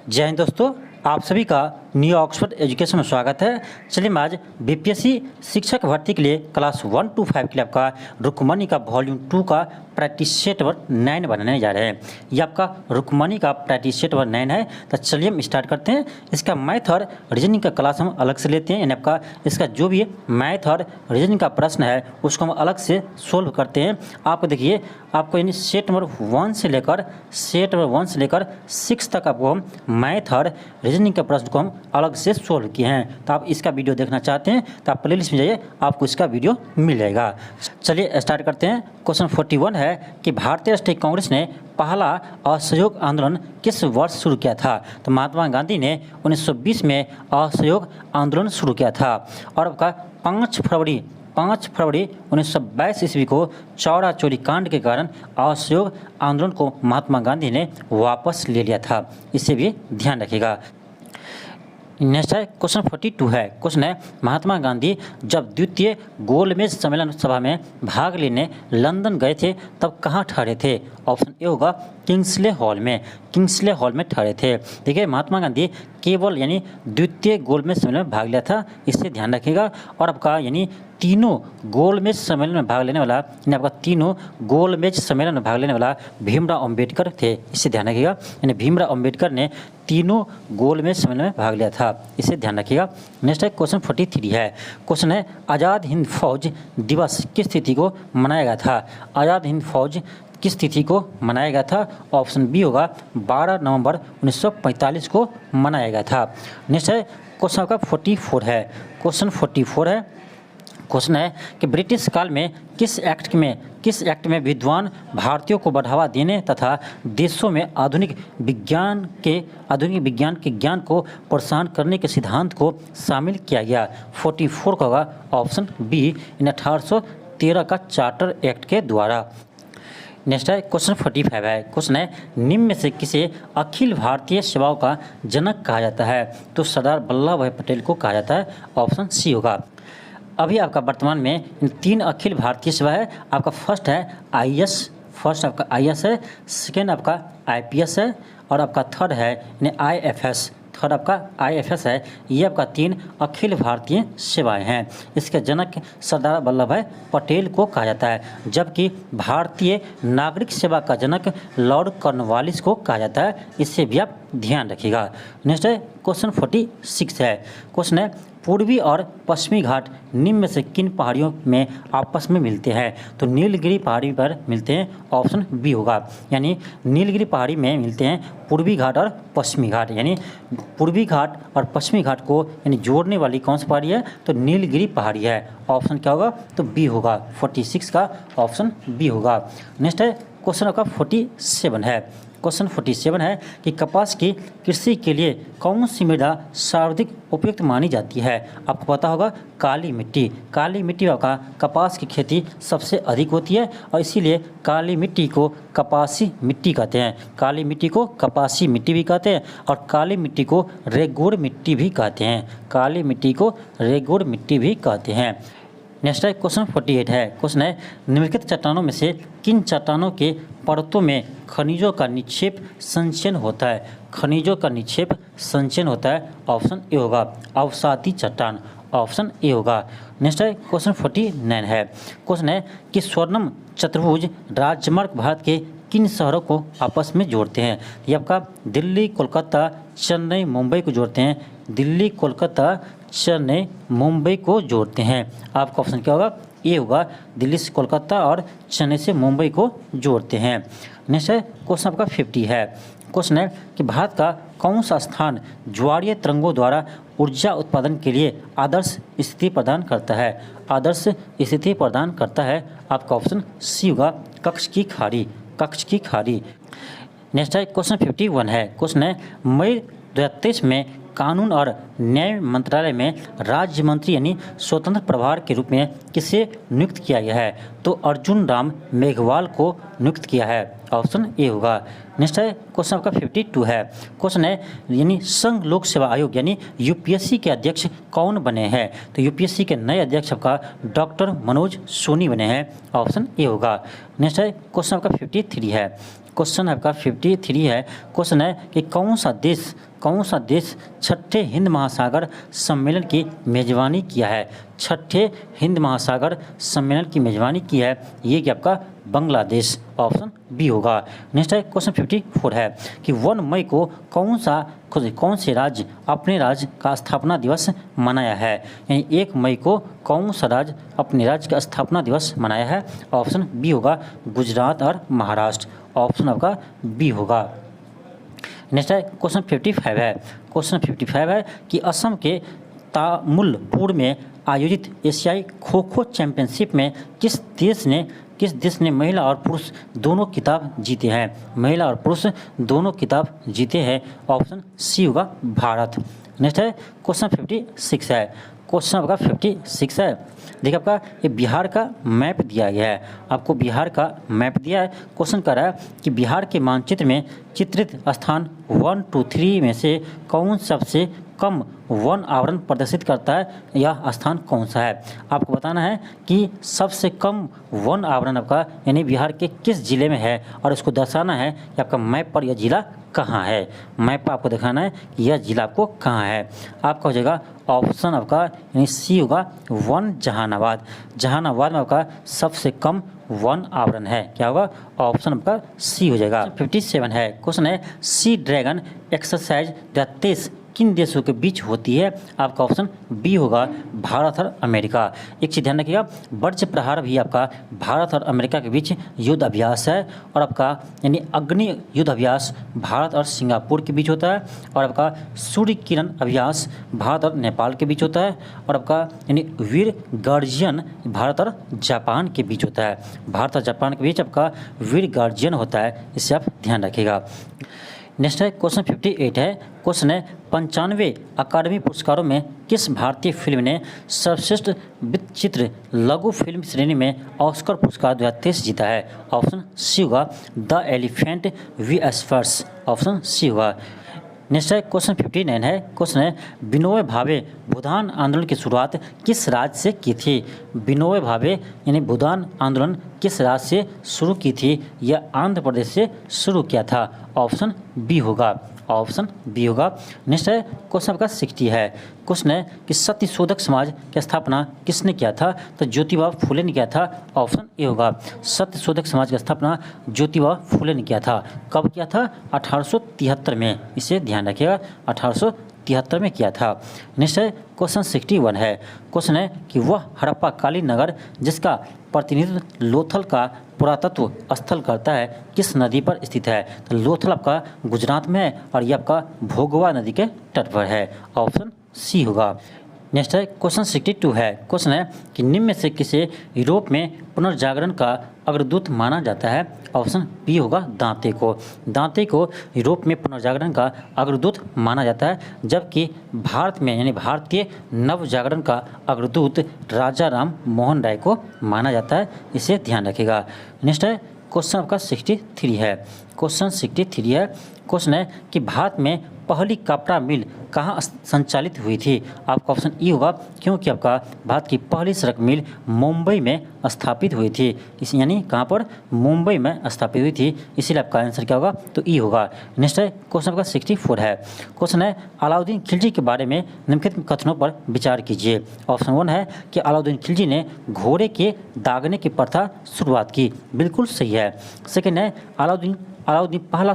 जय हिंद दोस्तों, आप सभी का न्यू ऑक्सफोर्ड एजुकेशन में स्वागत है। चलिए हम आज बीपीएससी शिक्षक भर्ती के लिए क्लास 1 to 5 के लिए आपका रुक्मणी का वॉल्यूम 2 का प्रैक्टिस सेट नंबर 9 बनाने जा रहे हैं। ये आपका रुक्मणी का प्रैक्टिस सेट नंबर 9 है। तो चलिए हम स्टार्ट करते हैं। इसका मैथ और रीजनिंग का क्लास हम अलग से लेते हैं, यानी आपका इसका जो भी मैथ और रीजनिंग का प्रश्न है उसको हम अलग से सोल्व करते हैं। आपको देखिए, आपको यानी सेट नंबर 1 से लेकर 6 तक आपको हम मैथ और रीजनिंग के प्रश्न को हम अलग से सोल्व किए हैं। तो आप इसका वीडियो देखना चाहते हैं तो आप प्लेलिस्ट में जाइए, आपको इसका वीडियो मिल जाएगा। चलिए स्टार्ट करते हैं। क्वेश्चन 41 है कि भारतीय राष्ट्रीय कांग्रेस ने पहला असहयोग आंदोलन किस वर्ष शुरू किया था? तो महात्मा गांधी ने 1920 में असहयोग आंदोलन शुरू किया था। और आपका 5 फरवरी 1922 ईस्वी को चौरा चोरी कांड के कारण असहयोग आंदोलन को महात्मा गांधी ने वापस ले लिया था। इसे भी ध्यान रखिएगा। नेक्स्ट है क्वेश्चन 42 है। क्वेश्चन है, महात्मा गांधी जब द्वितीय गोलमेज सम्मेलन सभा में भाग लेने लंदन गए थे तब कहाँ ठहरे थे? ऑप्शन ए होगा किंग्सले हॉल में ठहरे थे। देखिए, महात्मा गांधी केवल यानी द्वितीय गोलमेज सम्मेलन में भाग लिया था, इससे ध्यान रखिएगा। और आपका यानी तीनों गोलमेज सम्मेलन में भाग लेने वाला यानी आपका तीनों गोलमेज सम्मेलन में भाग लेने वाला भीमराव अंबेडकर थे, इससे ध्यान रखिएगा। यानी भीमराव अंबेडकर ने तीनों गोलमेज सम्मेलन में भाग लिया था, इसे ध्यान रखिएगा। नेक्स्ट है क्वेश्चन 43 है। क्वेश्चन है, आज़ाद हिंद फौज दिवस किस तिथि को मनाया गया था? आज़ाद हिंद फौज किस तिथि को मनाया गया था? ऑप्शन बी होगा 12 नवंबर 1945 को मनाया गया था। नेक्स्ट है क्वेश्चन आपका 44 है। क्वेश्चन 44 है। क्वेश्चन है कि ब्रिटिश काल में किस एक्ट में विद्वान भारतीयों को बढ़ावा देने तथा देशों में आधुनिक विज्ञान के ज्ञान को प्रोत्साहन करने के सिद्धांत को शामिल किया गया? 44 का होगा ऑप्शन बी, इन 1813 का चार्टर एक्ट के द्वारा। नेक्स्ट है क्वेश्चन 45 है। क्वेश्चन है, निम्न में से किसे अखिल भारतीय सेवाओं का जनक कहा जाता है? तो सरदार वल्लभ भाई पटेल को कहा जाता है, ऑप्शन सी होगा। अभी आपका वर्तमान में इन 3 अखिल भारतीय सेवा है। आपका फर्स्ट आपका आईएएस है, सेकेंड आपका आईपीएस है और आपका थर्ड है यानी आईएफएस है। ये आपका 3 अखिल भारतीय सेवाएं हैं। इसके जनक सरदार वल्लभ भाई पटेल को कहा जाता है, जबकि भारतीय नागरिक सेवा का जनक लॉर्ड कॉर्नवालिस को कहा जाता है, इससे भी आप ध्यान रखिएगा। नेक्स्ट है क्वेश्चन 46 है। क्वेश्चन है, पूर्वी और पश्चिमी घाट निम्न में से किन पहाड़ियों में आपस में मिलते हैं? तो नीलगिरी पहाड़ी पर मिलते हैं, ऑप्शन बी होगा। यानी नीलगिरी पहाड़ी में मिलते हैं पूर्वी घाट और पश्चिमी घाट, यानी पूर्वी घाट और पश्चिमी घाट को यानी जोड़ने वाली कौन सी पहाड़ी है? तो नीलगिरी पहाड़ी है। ऑप्शन क्या होगा? तो बी होगा। 46 का ऑप्शन बी होगा। नेक्स्ट है क्वेश्चन आपका 47 है। क्वेश्चन 47 है कि कपास की कृषि के लिए कौन सी मृदा सर्वाधिक उपयुक्त मानी जाती है? आपको पता होगा काली मिट्टी का कपास की खेती सबसे अधिक होती है और इसीलिए काली मिट्टी को कपासी मिट्टी कहते हैं। काली मिट्टी को कपासी मिट्टी भी कहते हैं और काली मिट्टी को रेगुड़ मिट्टी भी कहते हैं। नेक्स्ट है क्वेश्चन 48 है। क्वेश्चन है, निम्नलिखित चट्टानों में से किन चट्टानों के परतों में खनिजों का निक्षेप संचयन होता है? ऑप्शन ए होगा अवसादी चट्टान, ऑप्शन ए होगा। नेक्स्ट है क्वेश्चन 49 है। क्वेश्चन है कि स्वर्णम चतुर्भुज राजमार्ग भारत के किन शहरों को आपस में जोड़ते हैं? ये आपका दिल्ली, कोलकाता, चेन्नई, मुंबई को जोड़ते हैं। दिल्ली, कोलकाता, चेन्नई, मुंबई को जोड़ते हैं। आपका ऑप्शन क्या होगा? ए होगा, दिल्ली से कोलकाता और चेन्नई से मुंबई को जोड़ते हैं। नेक्स्ट है क्वेश्चन आपका 50 है। क्वेश्चन है कि भारत का कौन सा स्थान ज्वारीय तरंगों द्वारा ऊर्जा उत्पादन के लिए आदर्श स्थिति प्रदान करता है? आपका ऑप्शन सी होगा, कच्छ की खाड़ी। नेक्स्ट है क्वेश्चन 51 है। क्वेश्चन है, मई 2023 में कानून और न्याय मंत्रालय में राज्य मंत्री यानी स्वतंत्र प्रभार के रूप में किसे नियुक्त किया गया है? तो अर्जुन राम मेघवाल को नियुक्त किया है, ऑप्शन ए होगा। नेक्स्ट है क्वेश्चन आपका 52 है। क्वेश्चन है यानी संघ लोक सेवा आयोग यानी यूपीएससी के अध्यक्ष कौन बने हैं? तो यूपीएससी के नए अध्यक्ष आपका डॉक्टर मनोज सोनी बने हैं, ऑप्शन ए होगा। नेक्स्ट है क्वेश्चन आपका 53 है। क्वेश्चन आपका 53 है। क्वेश्चन है कि कौन सा देश छठे हिंद महासागर सम्मेलन की मेजबानी किया है। छठे हिंद महासागर सम्मेलन की मेजबानी की है ये कि आपका बांग्लादेश, ऑप्शन बी होगा। नेक्स्ट है क्वेश्चन 54 है कि 1 मई को कौन से राज्य अपने राज्य का स्थापना दिवस मनाया है। यानी 1 मई को कौन सा राज्य अपने राज्य का स्थापना दिवस मनाया है। ऑप्शन बी होगा गुजरात और महाराष्ट्र, ऑप्शन आपका बी होगा। नेक्स्ट है क्वेश्चन 55 है। क्वेश्चन 55 है कि असम के तामुलपुर में आयोजित एशियाई खो खो चैंपियनशिप में किस देश ने महिला और पुरुष दोनों खिताब जीते हैं। महिला और पुरुष दोनों खिताब जीते हैं, ऑप्शन सी होगा भारत। नेक्स्ट है क्वेश्चन 56 है। क्वेश्चन आपका 56 है। देखिए आपका ये बिहार का मैप दिया गया है, आपको बिहार का मैप दिया है। क्वेश्चन कर रहा है कि बिहार के मानचित्र में चित्रित स्थान 1, 2, 3 में से कौन सबसे कम वन आवरण प्रदर्शित करता है, यह स्थान कौन सा है। आपको बताना है कि सबसे कम वन आवरण आपका यानी बिहार के किस जिले में है और उसको दर्शाना है कि आपका मैप पर यह जिला कहाँ है। मैप पर आपको दिखाना है कि यह जिला आपको कहाँ है। आपका हो जाएगा ऑप्शन आपका यानी सी होगा वन जहानाबाद। जहानाबाद में आपका सबसे कम वन आवरण है, क्या होगा, ऑप्शन आपका सी हो जाएगा। 57 है। क्वेश्चन है सी ड्रैगन एक्सरसाइज 23 किन देशों के बीच होती है। आपका ऑप्शन बी होगा भारत और अमेरिका। एक चीज़ ध्यान रखिएगा, वज्र प्रहार भी आपका भारत और अमेरिका के बीच युद्ध अभ्यास है और आपका यानी अग्नि युद्ध अभ्यास भारत और सिंगापुर के बीच होता है और आपका सूर्य किरण अभ्यास भारत और नेपाल के बीच होता है और आपका यानी वीर गार्जियन भारत और जापान के बीच होता है। भारत और जापान के बीच आपका वीर गार्जियन होता है, इससे आप ध्यान रखिएगा। नेक्स्ट है क्वेश्चन 58 है। क्वेश्चन है 95 अकादमी पुरस्कारों में किस भारतीय फिल्म ने सर्वश्रेष्ठ वृत्तचित्र लघु फिल्म श्रेणी में ऑस्कर पुरस्कार 2023 जीता है। ऑप्शन सी होगा द एलिफेंट वी एस्पर्स, ऑप्शन सी होगा। नेक्स्ट है क्वेश्चन 59 है। क्वेश्चन है विनोबा भावे भूदान आंदोलन की शुरुआत किस राज्य से की थी। विनोबा भावे यानी भूदान आंदोलन किस राज्य से शुरू की थी, यह आंध्र प्रदेश से शुरू किया था, ऑप्शन बी होगा, ऑप्शन बी होगा। नेक्स्ट है क्वेश्चन आपका 60 है। क्वेश्चन है कि सत्यशोधक समाज की स्थापना किसने किया था, तो ज्योतिबा फुले ने किया था, ऑप्शन ए होगा। सत्यशोधक समाज की स्थापना ज्योतिबा फुले ने किया था। कब किया था, 1873 में, इसे ध्यान रखिएगा 1873 में किया था। नेक्स्ट है क्वेश्चन 61 है। क्वेश्चन है कि वह हड़प्पा कालीन नगर जिसका प्रतिनिधित्व लोथल का पुरातत्व स्थल करता है किस नदी पर स्थित है। तो लोथल आपका गुजरात में है और यह आपका भोगवा नदी के तट पर है, ऑप्शन सी होगा। नेक्स्ट है क्वेश्चन 62 है। क्वेश्चन है कि निम्न में से किसे यूरोप में पुनर्जागरण का अग्रदूत माना जाता है। ऑप्शन बी होगा दांते को। दांते को यूरोप में पुनर्जागरण का अग्रदूत माना जाता है, जबकि भारत में यानी भारतीय नवजागरण का अग्रदूत राजा राम मोहन राय को माना जाता है, इसे ध्यान रखिएगा। नेक्स्ट है क्वेश्चन आपका 63 है। क्वेश्चन 63 है। क्वेश्चन है कि भारत में पहली कपड़ा मिल कहाँ संचालित हुई थी। आपका ऑप्शन ई होगा, क्योंकि आपका भारत की पहली सड़क मिल मुंबई में स्थापित हुई थी, इस यानी कहाँ पर, मुंबई में स्थापित हुई थी, इसीलिए आपका आंसर क्या होगा, तो ई होगा। नेक्स्ट है क्वेश्चन आपका 64 है। क्वेश्चन है अलाउद्दीन खिलजी के बारे में निम्नलिखित कथनों पर विचार कीजिए। ऑप्शन 1 है कि अलाउद्दीन खिलजी ने घोड़े के दागने की प्रथा शुरुआत की, बिल्कुल सही है। सेकेंड है अलाउद्दीन पहला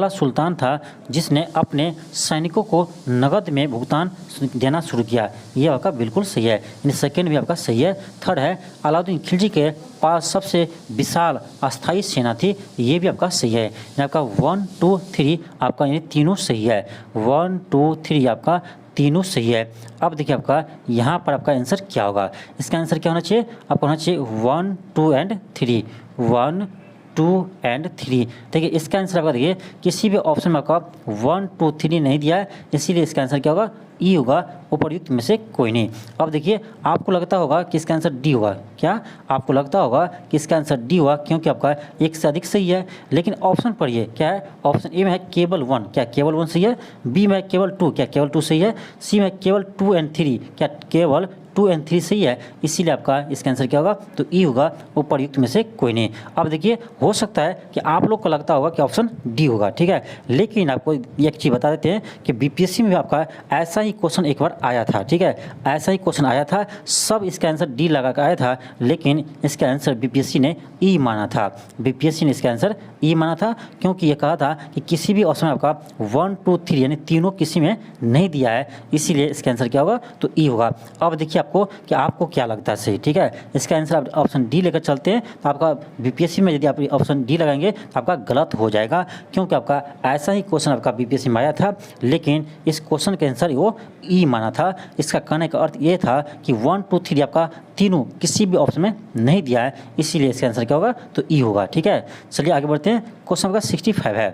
सुल्तान था जिसने अपने सैनिकों को नगद में भुगतान देना शुरू किया, यह आपका बिल्कुल सही है, यानी सेकेंड भी आपका सही है। थर्ड है अलाउद्दीन खिलजी के पास सबसे विशाल अस्थायी सेना थी, ये भी आपका सही है, यानी आपका 1, 2, 3 आपका यानी तीनों सही है। 1, 2, 3 आपका तीनों सही है। अब देखिए आपका यहाँ पर आपका आंसर क्या होगा। इसका आंसर क्या होना चाहिए, आपको होना चाहिए 1, 2 एंड 3, 1, 2 एंड 3। देखिए इसका आंसर आपका देखिए किसी भी ऑप्शन में आपका 1, 2, 3 नहीं दिया है, इसीलिए इसका आंसर क्या होगा, ई होगा। उपर्युक्त में से कोई नहीं। अब देखिए आपको लगता होगा कि इसका आंसर डी होगा। क्या आपको लगता होगा कि इसका आंसर डी होगा क्योंकि आपका एक से अधिक सही है। लेकिन ऑप्शन पढ़िए क्या है, ऑप्शन ए में है केवल 1, क्या केवल 1 सही है। बी में केवल 2, क्या केवल 2 सही है। सी में केवल 2 और 3, क्या केवल 2 और 3 सही है। इसीलिए आपका इसका आंसर क्या होगा, तो ई होगा, उपर्युक्त में से कोई नहीं। अब देखिए हो सकता है कि आप लोग को लगता होगा कि ऑप्शन डी होगा, ठीक है। लेकिन आपको एक चीज़ बता देते हैं कि बीपीएससी में आपका ऐसा ही क्वेश्चन एक बार आया था, ठीक है। ऐसा ही क्वेश्चन आया था, सब इसका आंसर डी लगा कर आया था, लेकिन इसका आंसर बीपीएससी ने ई माना था। बीपीएससी ने इसका आंसर ई माना था क्योंकि ये कहा था कि किसी भी ऑप्शन में आपका 1 2 3 यानी तीनों किसी में नहीं दिया है, इसीलिए इसका आंसर क्या होगा, तो ई होगा। अब देखिए आपको क्या लगता है सही, ठीक है। इसका आंसर आप ऑप्शन डी लेकर चलते हैं तो आपका बीपीएससी में यदि आप ऑप्शन डी लगाएंगे तो आपका गलत हो जाएगा, क्योंकि आपका ऐसा ही क्वेश्चन आपका बीपीएससी में आया था, लेकिन इस क्वेश्चन के आंसर वो ई माना था। इसका कहने का अर्थ ये था कि 1 2 3 आपका तीनों किसी भी ऑप्शन में नहीं दिया है, इसीलिए इसका आंसर क्या होगा, तो ई होगा, ठीक है। चलिए आगे बढ़ते हैं। क्वेश्चन आपका 65 है।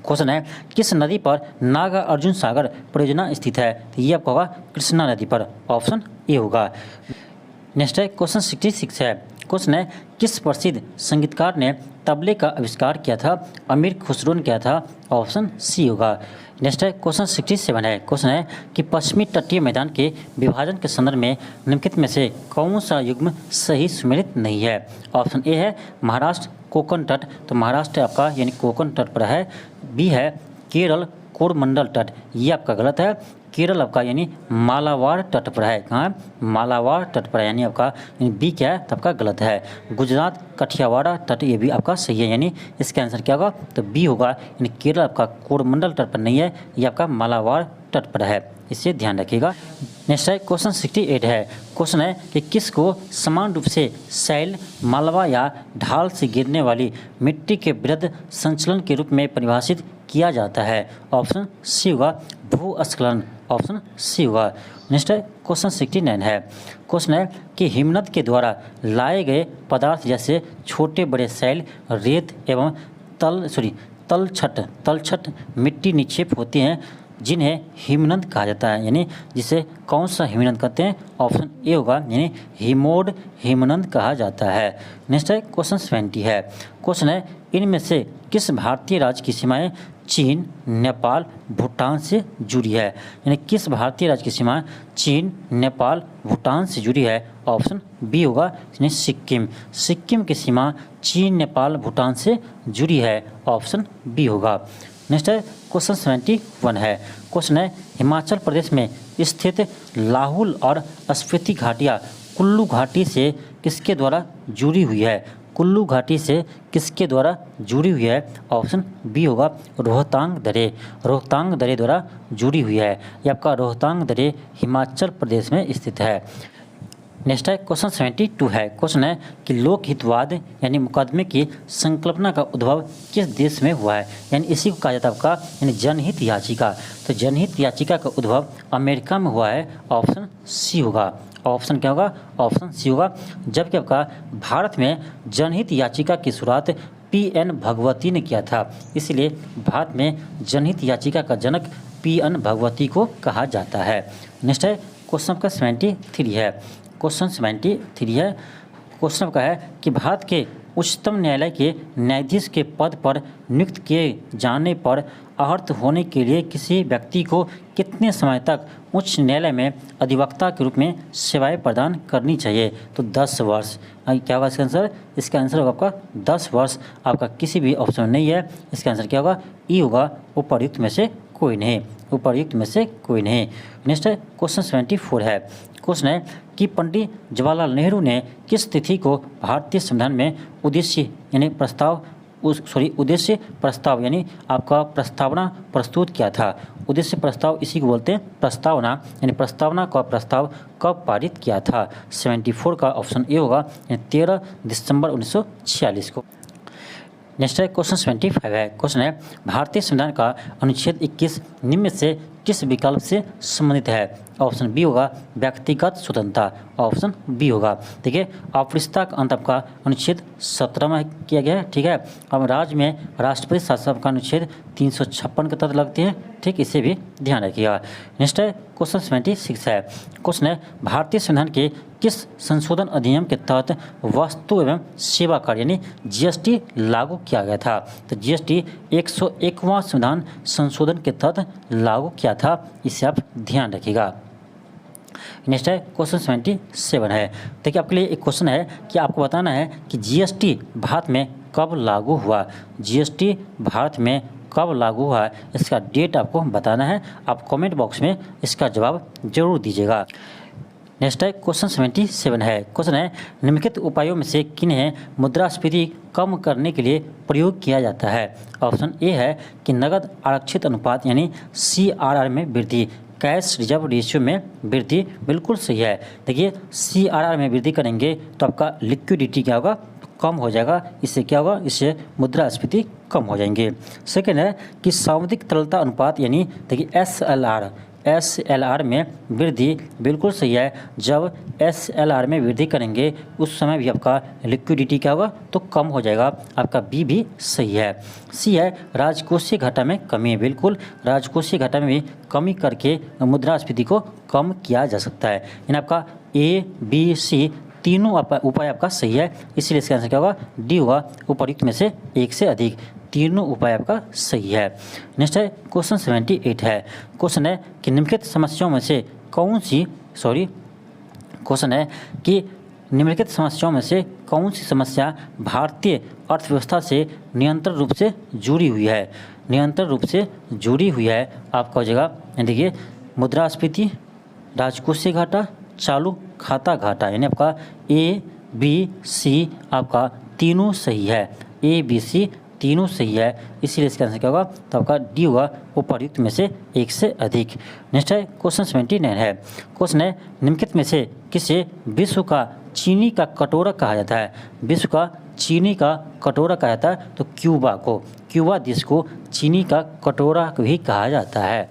क्वेश्चन है किस नदी पर नागार्जुन सागर परियोजना स्थित है, तो ये आपका होगा कृष्णा नदी पर, ऑप्शन ए होगा। नेक्स्ट है क्वेश्चन 66 है। क्वेश्चन है किस प्रसिद्ध संगीतकार ने तबले का आविष्कार किया था, अमीर खुसरो ने किया था, ऑप्शन सी होगा। नेक्स्ट है क्वेश्चन 67 है। क्वेश्चन है कि पश्चिमी तटीय मैदान के विभाजन के संदर्भ में निम्नलिखित में से कौन सा युग्म सही सुमेलित नहीं है। ऑप्शन ए है महाराष्ट्र कोकण तट, तो महाराष्ट्र आपका यानी कोकण तट पर है। बी है केरल कोरमंडल तट, ये आपका गलत है। केरल आपका यानी मालाबार तट पर है, कहाँ, मालाबार तट पर है, यानी आपका बी क्या है, तो आपका गलत है। गुजरात कठियावाड़ा तट, ये भी आपका सही है, यानी इसका आंसर क्या होगा, तो बी होगा, यानी केरल आपका कोरमंडल तट पर नहीं है, ये आपका मालाबार तट पर है, इसे ध्यान रखिएगा। नेक्स्ट है क्वेश्चन 68 है। क्वेश्चन है कि किसको समान रूप से शैल, मालवा या ढाल से गिरने वाली मिट्टी के वृहद संचलन के रूप में परिभाषित किया जाता है, ऑप्शन सी होगा भूस्खलन, ऑप्शन सी होगा। नेक्स्ट है क्वेश्चन 69 है। क्वेश्चन है कि हिमनद के द्वारा लाए गए पदार्थ जैसे छोटे बड़े शैल, रेत एवं तलछट मिट्टी निक्षेप होते हैं जिन्हें हिमनद कहा जाता है, यानी जिसे कौन सा हिमनद कहते हैं, ऑप्शन ए होगा, यानी हिमोड हिमनद कहा जाता है। नेक्स्ट है क्वेश्चन 70 है। क्वेश्चन है इनमें से किस भारतीय राज्य की सीमाएं चीन, नेपाल, भूटान से जुड़ी है, यानी किस भारतीय राज्य की सीमा चीन, नेपाल, भूटान से जुड़ी है, ऑप्शन बी होगा, यानी सिक्किम। सिक्किम की सीमा चीन, नेपाल, भूटान से जुड़ी है, ऑप्शन बी होगा। नेक्स्ट है क्वेश्चन 71 है। क्वेश्चन है हिमाचल प्रदेश में स्थित लाहुल और स्पीति घाटियाँ कुल्लू घाटी से किसके द्वारा जुड़ी हुई है, कुल्लू घाटी से किसके द्वारा जुड़ी हुई है, ऑप्शन बी होगा रोहतांग दर्रे, रोहतांग दर्रे द्वारा जुड़ी हुई है। ये आपका रोहतांग दर्रे हिमाचल प्रदेश में स्थित है। नेक्स्ट है क्वेश्चन 72 है। क्वेश्चन है कि लोकहितवाद यानी मुकदमे की संकल्पना का उद्भव किस देश में हुआ है, यानी इसी को कहा जाता है आपका यानी जनहित याचिका। तो जनहित याचिका का उद्भव अमेरिका में हुआ है, ऑप्शन सी होगा। ऑप्शन क्या होगा, ऑप्शन सी होगा। जबकि आपका भारत में जनहित याचिका की शुरुआत पी.एन. भगवती ने किया था, इसलिए भारत में जनहित याचिका का जनक पी.एन. भगवती को कहा जाता है। नेक्स्ट है क्वेश्चन का 73 है। क्वेश्चन 73 है। क्वेश्चन का है कि भारत के उच्चतम न्यायालय के न्यायाधीश के पद पर नियुक्त किए जाने पर अर्हत होने के लिए किसी व्यक्ति को कितने समय तक उच्च न्यायालय में अधिवक्ता के रूप में सेवाएं प्रदान करनी चाहिए, तो 10 वर्ष। क्या होगा इसका आंसर, इसका आंसर होगा आपका 10 वर्ष। आपका किसी भी ऑप्शन नहीं है, इसका आंसर क्या होगा, ई होगा, उपर्युक्त में से कोई नहीं, उपर्युक्त में से कोई नहीं। नेक्स्ट है क्वेश्चन 74 है। क्वेश्चन है कि पंडित जवाहरलाल नेहरू ने किस तिथि को भारतीय संविधान में उद्देश्य प्रस्ताव यानी आपका प्रस्तावना प्रस्तुत किया था। उद्देश्य प्रस्ताव इसी को बोलते हैं प्रस्तावना, यानी प्रस्तावना का प्रस्ताव कब पारित किया था, 74 का ऑप्शन ए होगा, यानी 13 दिसंबर 1946 को। नेक्स्ट है क्वेश्चन 75 है। क्वेश्चन है भारतीय संविधान का अनुच्छेद 21 निम्न में से किस विकल्प से संबंधित है, ऑप्शन बी होगा व्यक्तिगत स्वतंत्रता, ऑप्शन बी होगा। देखिए औपचारिकता का अंत आपका अनुच्छेद 17 में किया गया है, ठीक है। अब राज्य में राष्ट्रपति शासन का अनुच्छेद 356 के तहत लगते हैं, ठीक, इसे भी ध्यान रखिएगा। नेक्स्ट है क्वेश्चन 76 है। क्वेश्चन है भारतीय संविधान के किस संशोधन अधिनियम के तहत वस्तु एवं सेवा कर यानी जीएसटी लागू किया गया था? तो जीएसटी 101वां संविधान संशोधन के तहत लागू किया था, इसे आप ध्यान रखिएगा। नेक्स्ट है क्वेश्चन 77 है। देखिए आपके लिए एक क्वेश्चन है कि आपको बताना है कि जीएसटी भारत में कब लागू हुआ। जीएसटी भारत में कब लागू हुआ, इसका डेट आपको बताना है। आप कमेंट बॉक्स में इसका जवाब जरूर दीजिएगा। नेक्स्ट है क्वेश्चन 77 है। क्वेश्चन है निम्नलिखित उपायों में से किन्हें मुद्रास्फीति कम करने के लिए प्रयोग किया जाता है? ऑप्शन ए है कि नगद आरक्षित अनुपात यानी CRR में वृद्धि, कैश रिजर्व रेशियो में वृद्धि, बिल्कुल सही है। देखिए CRR में वृद्धि करेंगे तो आपका लिक्विडिटी क्या होगा, कम हो जाएगा, इससे क्या होगा, इससे मुद्रास्फीति कम हो जाएंगे। सेकेंड है कि सामुदायिक तरलता अनुपात यानी देखिए SLR में वृद्धि, बिल्कुल सही है। जब SLR में वृद्धि करेंगे उस समय भी आपका लिक्विडिटी क्या होगा, तो कम हो जाएगा, आपका बी भी सही है। सी है राजकोषीय घाटा में कमी, बिल्कुल राजकोषीय घाटा में भी कमी करके मुद्रास्फीति को कम किया जा सकता है। यानी आपका ABC तीनों उपाय आपका सही है, इसीलिए इसका आंसर क्या होगा, डी होगा, उपर्युक्त में से एक से अधिक, तीनों उपाय आपका सही है। नेक्स्ट है क्वेश्चन 78 है। क्वेश्चन है कि निम्नलिखित समस्याओं में से क्वेश्चन है कि निम्नलिखित समस्याओं में से कौन सी समस्या भारतीय अर्थव्यवस्था से निरंतर रूप से जुड़ी हुई है? निरंतर रूप से जुड़ी हुई है आपका हो जाएगा, देखिए मुद्रास्फीति, राजकोषीय घाटा, चालू खाता घाटा, यानी आपका ABC आपका तीनों सही है, ABC तीनों सही है, इसीलिए इसका आंसर क्या होगा, तो आपका डी होगा, उपर्युक्त में से एक से अधिक। नेक्स्ट है क्वेश्चन 79 है। क्वेश्चन है निम्नलिखित में से किसे विश्व का चीनी का कटोरा कहा जाता है? विश्व का चीनी का कटोरा कहा जाता है तो क्यूबा देश को चीनी का कटोरा भी कहा जाता है।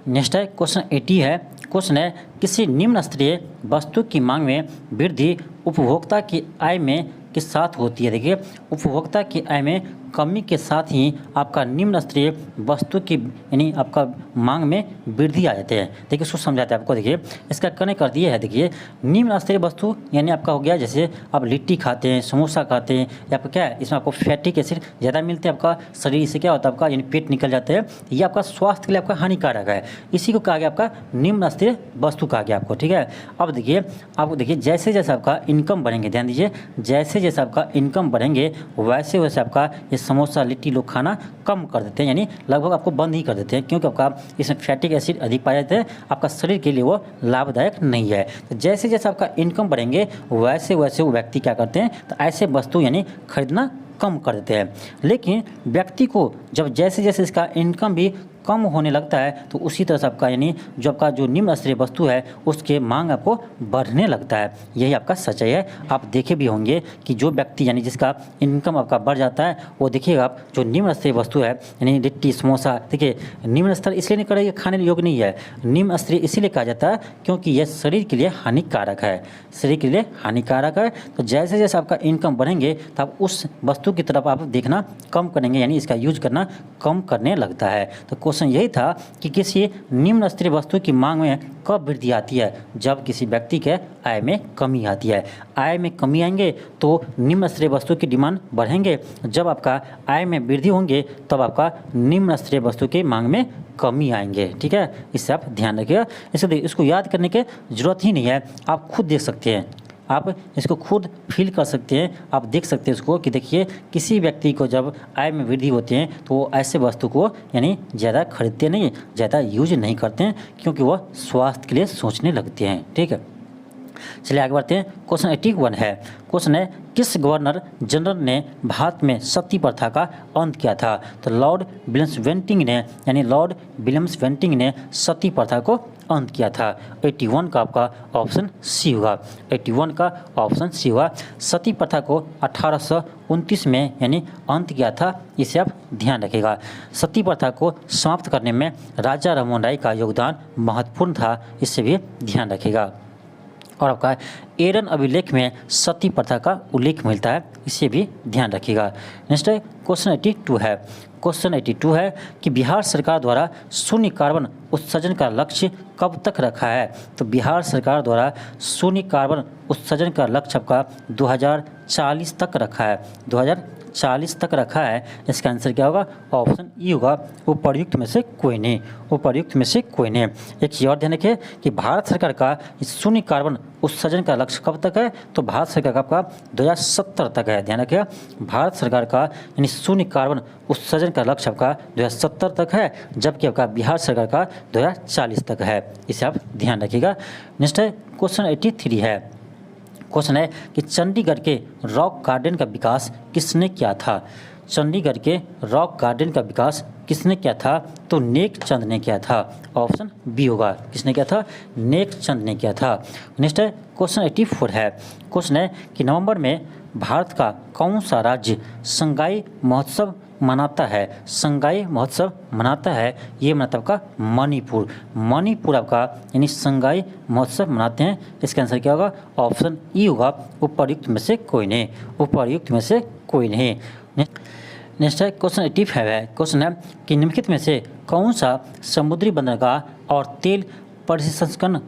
नेक्स्ट है क्वेश्चन 80 है। क्वेश्चन है किसी निम्न स्तरीय वस्तु की मांग में वृद्धि उपभोक्ता की आय में के साथ होती है। देखिए उपभोक्ता की आय में कमी के साथ ही आपका निम्न स्तरीय वस्तु की यानी आपका मांग में वृद्धि आ जाते हैं। देखिए इसको समझाते हैं आपको। देखिए इसका कने कर दिए है, देखिए निम्न स्तरीय वस्तु यानी आपका हो गया जैसे आप लिट्टी खाते हैं, समोसा खाते हैं, या आपका क्या है, इसमें आपको फैटिक एसिड ज़्यादा मिलते हैं, आपका शरीर से क्या होता है, आपका यानी पेट निकल जाते हैं, ये आपका स्वास्थ्य के लिए आपका हानिकारक है, इसी को कहा गया आपका निम्न स्तरीय वस्तु कहा गया आपको, ठीक है। अब देखिए आपको देखिए जैसे जैसे आपका इनकम बढ़ेंगे, ध्यान दीजिए, जैसे जैसे आपका इनकम बढ़ेंगे वैसे वैसे आपका ये समोसा लिट्टी लोग खाना कम कर देते हैं, यानी लगभग आपको बंद ही कर देते हैं, क्योंकि आपका इसमें फैटिक एसिड अधिक पाए जाते हैं, आपका शरीर के लिए वो लाभदायक नहीं है। तो जैसे जैसे आपका इनकम बढ़ेंगे वैसे वैसे वो व्यक्ति क्या करते हैं, तो ऐसे वस्तु यानी खरीदना कम कर देते हैं। लेकिन व्यक्ति को जब जैसे जैसे इसका इनकम भी कम होने लगता है तो उसी तरह से आपका यानी जो आपका जो निम्न स्तरीय वस्तु है उसके मांग आपको बढ़ने लगता है, यही आपका सच्चाई है। आप देखे भी होंगे कि जो व्यक्ति यानी जिसका इनकम आपका बढ़ जाता है वो देखिएगा आप जो निम्न स्तरीय वस्तु है यानी लिट्टी समोसा, देखिए निम्न स्तर इसलिए नहीं करेगा, खाने योग्य नहीं है, निम्न स्तरीय इसीलिए कहा जाता है क्योंकि यह शरीर के लिए हानिकारक है, शरीर के लिए हानिकारक है। तो जैसे जैसे आपका इनकम बढ़ेंगे तो आप उस वस्तु की तरफ आप देखना कम करेंगे, यानी इसका यूज करना कम करने लगता है। तो क्वेश्चन यही था कि किसी निम्न स्तरीय वस्तु की मांग में कब वृद्धि आती है, जब किसी व्यक्ति के आय में कमी आती है। आय में कमी आएंगे तो निम्न स्तरीय वस्तु की डिमांड बढ़ेंगे, जब आपका आय में वृद्धि होंगे तब आपका निम्न स्तरीय वस्तु की मांग में कमी आएंगे, ठीक है। इससे आप ध्यान रखिएगा, इसको याद करने की जरूरत ही नहीं है, आप खुद देख सकते हैं, आप इसको खुद फील कर सकते हैं, आप देख सकते हैं इसको कि देखिए किसी व्यक्ति को जब आय में वृद्धि होती है तो वो ऐसे वस्तु को यानी ज़्यादा खरीदते नहीं, ज़्यादा यूज नहीं करते हैं, क्योंकि वह स्वास्थ्य के लिए सोचने लगते हैं, ठीक है। चलिए आगे बढ़ते हैं। क्वेश्चन 81 है। क्वेश्चन है किस गवर्नर जनरल ने भारत में सती प्रथा का अंत किया था? तो लॉर्ड विलियम्स बेंटिंक ने सती प्रथा को अंत किया था। 81 का आपका ऑप्शन सी होगा, 81 का ऑप्शन सी होगा। सती प्रथा को 1829 में यानी अंत किया था, इसे आप ध्यान रखिएगा। सती प्रथा को समाप्त करने में राजा राममोहन राय का योगदान महत्वपूर्ण था, इससे भी ध्यान रखिएगा। और आपका एरन अभिलेख में सती प्रथा का उल्लेख मिलता है, इसे भी ध्यान रखिएगा। नेक्स्ट है क्वेश्चन 82 है। क्वेश्चन 82 है कि बिहार सरकार द्वारा शून्य कार्बन उत्सर्जन का लक्ष्य कब तक रखा है? तो बिहार सरकार द्वारा शून्य कार्बन उत्सर्जन का लक्ष्य आपका 2040 तक रखा है, 2040 तक रखा है। इसका आंसर क्या होगा? ऑप्शन ई होगा, उपर्युक्त में से कोई नहीं, उपर्युक्त में से कोई नहीं। एक चीज़ और ध्यान रखिए कि भारत सरकार का शून्य कार्बन उत्सर्जन का लक्ष्य कब तक है? तो भारत सरकार का आपका 2070 तक है। ध्यान रखिए भारत सरकार का यानी शून्य कार्बन उत्सर्जन का लक्ष्य आपका 2070 तक है, जबकि आपका बिहार सरकार का 2040 तक है। इसे आप ध्यान रखिएगा। नेक्स्ट है क्वेश्चन 83 है। क्वेश्चन है कि चंडीगढ़ के रॉक गार्डन का विकास किसने किया था? चंडीगढ़ के रॉक गार्डन का विकास किसने किया था? तो नेक चंद ने किया था। ऑप्शन बी होगा, किसने किया था? नेक चंद ने किया था। नेक्स्ट है क्वेश्चन 84 है। क्वेश्चन है कि नवंबर में भारत का कौन सा राज्य संगाई महोत्सव मनाता है? संगाई महोत्सव मनाता है, ये मनाता आपका मणिपुर। मणिपुर आपका यानी संगाई महोत्सव मनाते हैं। इसका आंसर क्या होगा? ऑप्शन ई होगा, उपर्युक्त में से कोई नहीं, उपर्युक्त में से कोई नहीं। नेक्स्ट है क्वेश्चन 85 है। क्वेश्चन है कि निम्नलिखित में से कौन सा समुद्री बंदरगाह और तेल प्रसंस्करण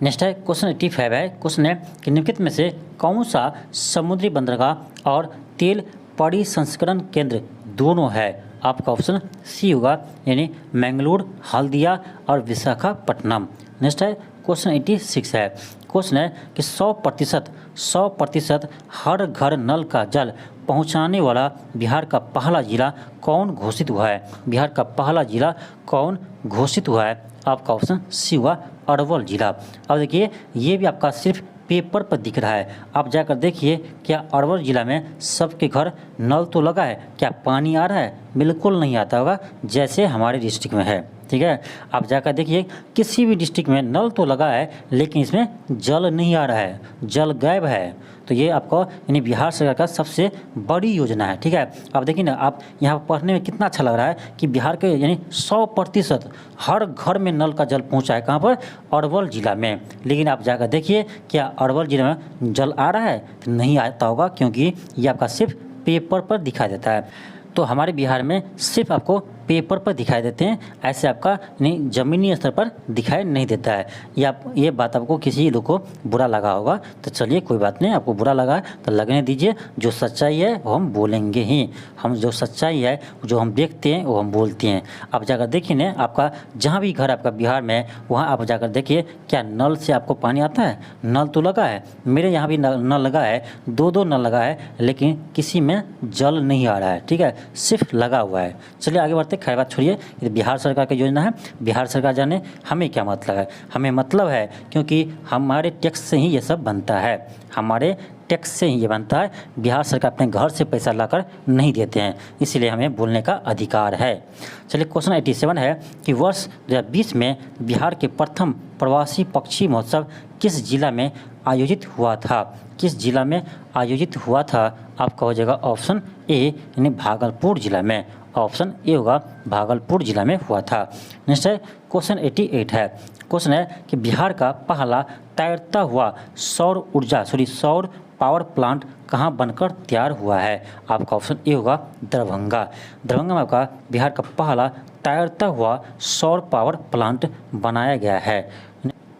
नेक्स्ट है क्वेश्चन 85 है। क्वेश्चन है कि निम्नलिखित में से कौन सा समुद्री बंदरगाह और तेल परिसंस्करण केंद्र दोनों है? आपका ऑप्शन सी होगा, यानी मैंगलोर, हल्दिया और विशाखापट्टनम। नेक्स्ट है क्वेश्चन 86 है। क्वेश्चन है कि 100% हर घर नल का जल पहुंचाने वाला बिहार का पहला जिला कौन घोषित हुआ है? बिहार का पहला जिला कौन घोषित हुआ है? आपका ऑप्शन सी हुआ, अरवल जिला। अब देखिए ये भी आपका सिर्फ पेपर पर दिख रहा है, आप जाकर देखिए क्या अरवल जिला में सबके घर नल तो लगा है? क्या पानी आ रहा है? बिल्कुल नहीं आता होगा, जैसे हमारे डिस्ट्रिक्ट में है। ठीक है, आप जाकर देखिए किसी भी डिस्ट्रिक्ट में नल तो लगा है लेकिन इसमें जल नहीं आ रहा है, जल गायब है। तो ये आपको यानी बिहार सरकार का सबसे बड़ी योजना है। ठीक है, अब देखिए ना, आप यहाँ पढ़ने में कितना अच्छा लग रहा है कि बिहार के यानी 100% हर घर में नल का जल पहुँचा है। कहाँ पर? अरवल जिला में। लेकिन आप जाकर देखिए क्या अरवल जिला में जल आ रहा है? तो नहीं आता होगा, क्योंकि ये आपका सिर्फ पेपर पर दिखाई देता है। तो हमारे बिहार में सिर्फ आपको पेपर पर दिखाई देते हैं, ऐसे आपका नहीं ज़मीनी स्तर पर दिखाई नहीं देता है। ये बात आपको किसी लोग को बुरा लगा होगा, तो चलिए कोई बात नहीं, आपको बुरा लगा है तो लगने दीजिए। जो सच्चाई है वो हम बोलेंगे ही, हम जो सच्चाई है जो हम देखते हैं वो हम बोलते हैं। आप जाकर देखिए ना, आपका जहाँ भी घर आपका बिहार में वहाँ आप जाकर देखिए क्या नल से आपको पानी आता है? नल तो लगा है, मेरे यहाँ भी नल लगा है, 2 नल लगा है, लेकिन किसी में जल नहीं आ रहा है। ठीक है, सिर्फ लगा हुआ है। चलिए आगे बढ़ते, खैर बात छोड़िए, ये बिहार सरकार की योजना है। बिहार सरकार जाने हमें क्या मतलब है? हमें मतलब है क्योंकि हमारे टैक्स से ही ये सब बनता है, हमारे टैक्स से ही ये बनता है। बिहार सरकार अपने घर से पैसा लाकर नहीं देते हैं, इसलिए हमें बोलने का अधिकार है। चलिए क्वेश्चन 87 है कि वर्ष 2020 में बिहार के प्रथम प्रवासी पक्षी महोत्सव किस जिला में आयोजित हुआ था? किस जिला में आयोजित हुआ था? आपका हो जाएगा ऑप्शन ए, यानी भागलपुर जिला में। ऑप्शन ए होगा, भागलपुर जिला में हुआ था। नेक्स्ट है क्वेश्चन 88 है। क्वेश्चन है कि बिहार का पहला तैरता हुआ सौर पावर प्लांट कहाँ बनकर तैयार हुआ है? आपका ऑप्शन ए होगा, दरभंगा। दरभंगा में आपका बिहार का पहला तैरता हुआ सौर पावर प्लांट बनाया गया है।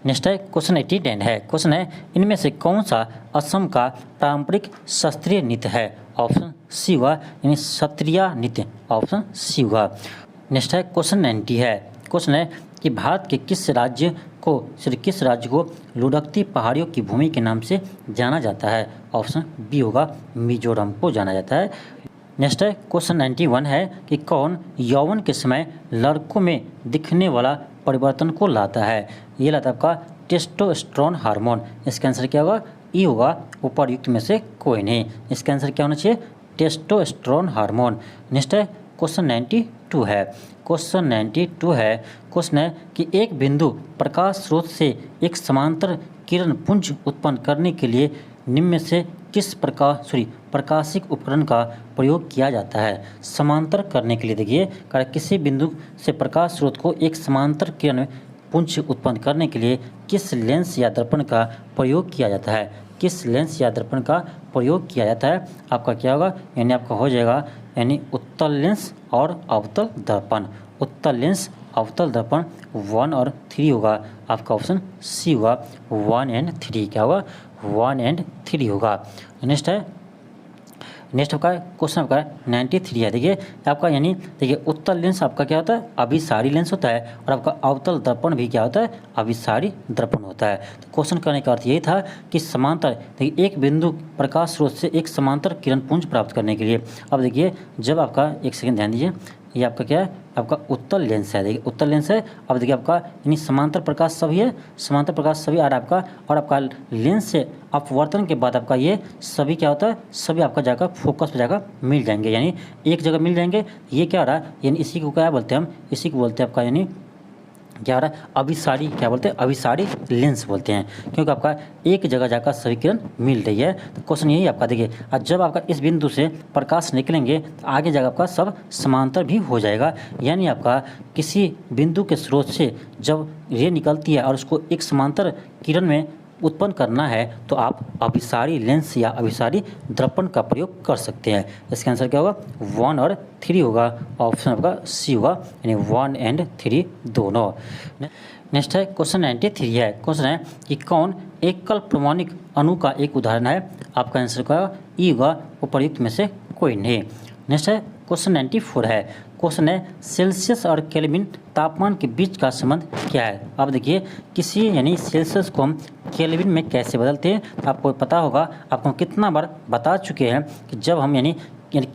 नेक्स्ट है क्वेश्चन 89 है। क्वेश्चन है इनमें से कौन सा असम का पारंपरिक शास्त्रीय नृत्य है? ऑप्शन सी हुआ, यानी सत्रिया नृत्य। ऑप्शन सी हुआ। नेक्स्ट है क्वेश्चन 90 है। क्वेश्चन है कि भारत के किस राज्य को लुढ़कती पहाड़ियों की भूमि के नाम से जाना जाता है? ऑप्शन बी होगा, मिजोरम को जाना जाता है। नेक्स्ट है क्वेश्चन 91 है कि कौन यौवन के समय लड़कों में दिखने वाला परिवर्तन को लाता है? ये लाता है आपका टेस्टोस्टेरोन हार्मोन। इसका आंसर क्या होगा? ई होगा, उपर्युक्त में से कोई नहीं। इसका आंसर क्या होना चाहिए? Testosterone hormone. नेक्स्ट है क्वेश्चन 92 है। क्वेश्चन 92 है। क्वेश्चन है कि एक बिंदु प्रकाश स्रोत से एक समांतर किरण पुंज उत्पन्न करने के लिए निम्न में से किस प्रकाशिक उपकरण का प्रयोग किया जाता है? समांतर करने के लिए देखिए, किसी बिंदु से प्रकाश स्रोत को एक समांतर किरण पुंज उत्पन्न करने के लिए किस लेंस या दर्पण का प्रयोग किया जाता है? किस लेंस या दर्पण का प्रयोग किया जाता है? आपका क्या होगा, यानी आपका हो जाएगा यानी उत्तल लेंस और अवतल दर्पण। उत्तल लेंस अवतल दर्पण 1 और 3 होगा, आपका ऑप्शन सी होगा 1 एंड 3। क्या होगा, 1 एंड 3 होगा। नेक्स्ट आपका क्वेश्चन आपका 93 है। देखिए आपका यानी देखिए उत्तल लेंस आपका क्या होता है, अभिसारी लेंस होता है, और आपका अवतल दर्पण भी क्या होता है, अभिसारी दर्पण होता है। तो क्वेश्चन करने का अर्थ यही था कि समांतर देखिए एक बिंदु प्रकाश स्रोत से एक समांतर किरण पुंज प्राप्त करने के लिए, अब देखिए जब आपका एक सेकंड ध्यान दीजिए, ये आपका क्या है, आपका उत्तल लेंस है। देखिए उत्तल लेंस है। अब देखिए आपका यानी समांतर प्रकाश सभी है, समांतर प्रकाश सभी आ रहा है आपका, और आपका लेंस से अपवर्तन के बाद आपका ये सभी क्या होता है, सभी आपका जाकर फोकस पे जाकर मिल जाएंगे, यानी एक जगह मिल जाएंगे। ये क्या हो रहा है, यानी इसी को क्या बोलते हैं हम, इसी को बोलते हैं आपका यानी क्या हो रहा है, अभिसारी, क्या बोलते हैं, अभिसारी लेंस बोलते हैं, क्योंकि आपका एक जगह जाकर सभी किरण मिल रही है। तो क्वेश्चन यही आपका देखिए, और जब आपका इस बिंदु से प्रकाश निकलेंगे तो आगे जगह आपका सब समांतर भी हो जाएगा, यानी आपका किसी बिंदु के स्रोत से जब रे निकलती है और उसको एक समांतर किरण में उत्पन्न करना है तो आप अभिसारी लेंस या अभिसारी दर्पण का प्रयोग कर सकते हैं। इसका आंसर क्या होगा, 1 और 3 होगा, ऑप्शन आपका सी होगा, यानी 1 एंड 3 दोनों। नेक्स्ट है क्वेश्चन 93 है। क्वेश्चन है कि कौन एकल प्रमाणिक अणु का एक उदाहरण है? आपका आंसर क्या होगा, ई होगा, उपर्युक्त में से कोई नहीं। नेक्स्ट है क्वेश्चन 94 है। क्वेश्चन है सेल्सियस और केल्विन तापमान के बीच का संबंध क्या है? अब देखिए किसी यानी सेल्सियस को हम केल्विन में कैसे बदलते हैं, तो आपको पता होगा, आपको कितना बार बता चुके हैं कि जब हम यानी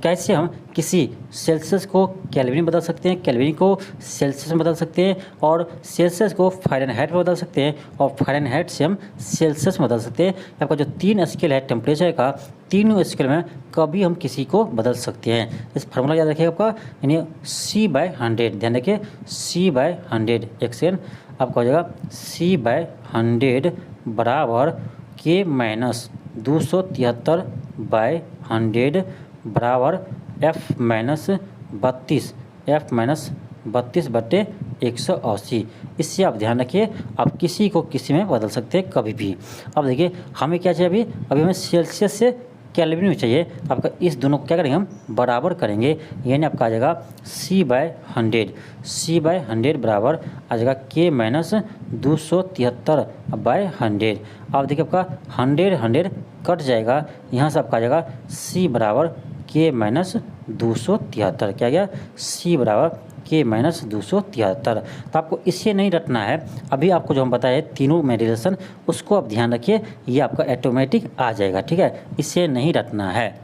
कैसे हम किसी सेल्सियस को केल्विन में बदल सकते हैं, केल्विन को सेल्सियस में बदल सकते हैं, और सेल्सियस को फ़ारेनहाइट में बदल सकते हैं, और फ़ारेनहाइट से हम सेल्सियस में बदल सकते हैं। आपका जो 3 स्केल है टेम्परेचर का, तीनों स्केल में कभी हम किसी को बदल सकते हैं। इस फार्मूला याद रखिएगा आपका, यानी C/100, ध्यान रखिए C/100, एक सेकेंड आपका हो जाएगा C/100 बराबर K-273/100 बराबर F-32/180। इससे आप ध्यान रखिए, आप किसी को किसी में बदल सकते हैं कभी भी। अब देखिए हमें क्या चाहिए, अभी हमें सेल्सियस से केल्विन में चाहिए। आपका इस दोनों को क्या करेंगे, हम बराबर करेंगे, यानी आपका आ जाएगा C/100 बराबर आ जाएगा K-273/100। अब देखिए आपका 100 कट जाएगा, यहाँ से आपका आ जाएगा C बराबर K-273। क्या गया, C बराबर K-273। तो आपको इससे नहीं रटना है, अभी आपको जो हम बताए तीनों में रिलेशन, उसको आप ध्यान रखिए, ये आपका ऑटोमेटिक आ जाएगा, ठीक है, इससे नहीं रटना है।